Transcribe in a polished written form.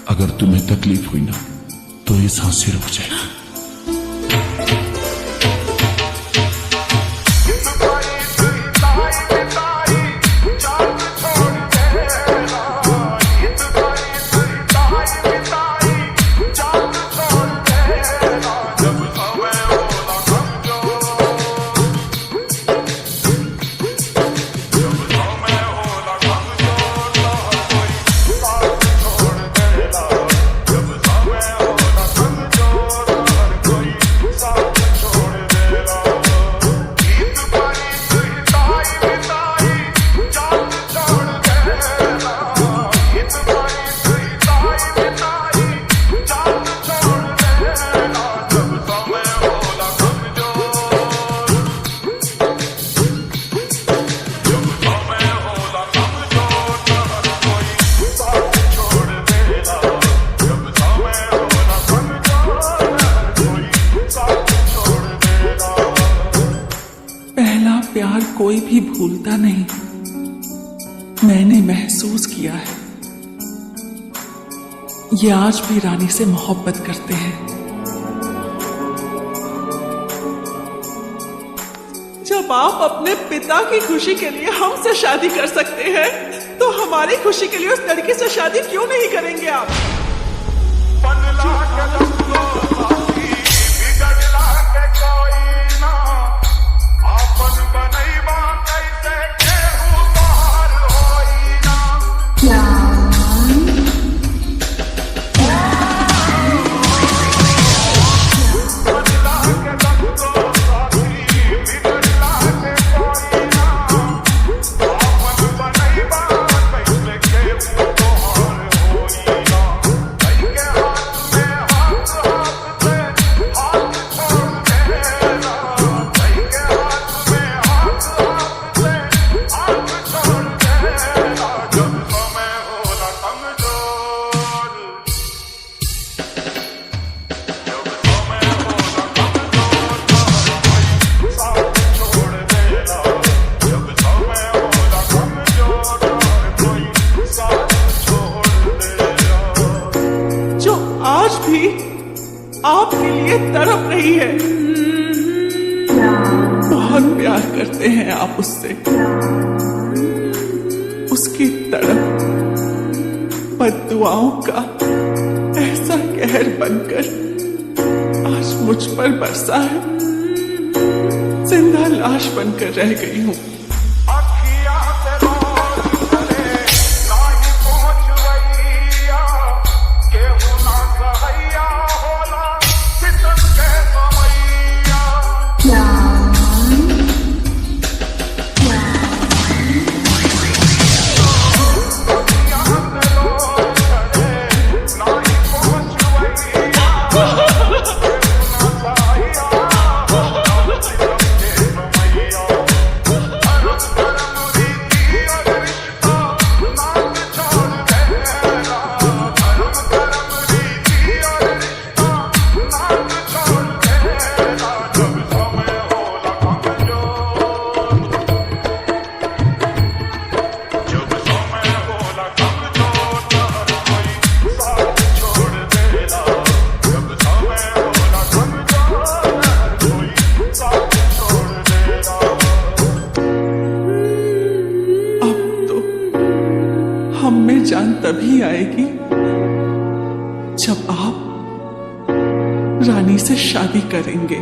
अगर तुम्हें तकलीफ हुई ना तो ये सांसें रुक जाएगी। प्यार कोई भी भूलता नहीं, मैंने महसूस किया है। ये आज भी रानी से मोहब्बत करते हैं। जब आप अपने पिता की खुशी के लिए हमसे शादी कर सकते हैं, तो हमारी खुशी के लिए उस लड़की से शादी क्यों नहीं करेंगे आप? आज भी आपके लिए तड़प रही है। बहुत प्यार करते हैं आप उससे। उसकी तड़प बद्दुआओं का ऐसा कहर बनकर आज मुझ पर बरसा है। जिंदा लाश बनकर रह गई हूँ। हम में जान तभी आएगी जब आप रानी से शादी करेंगे।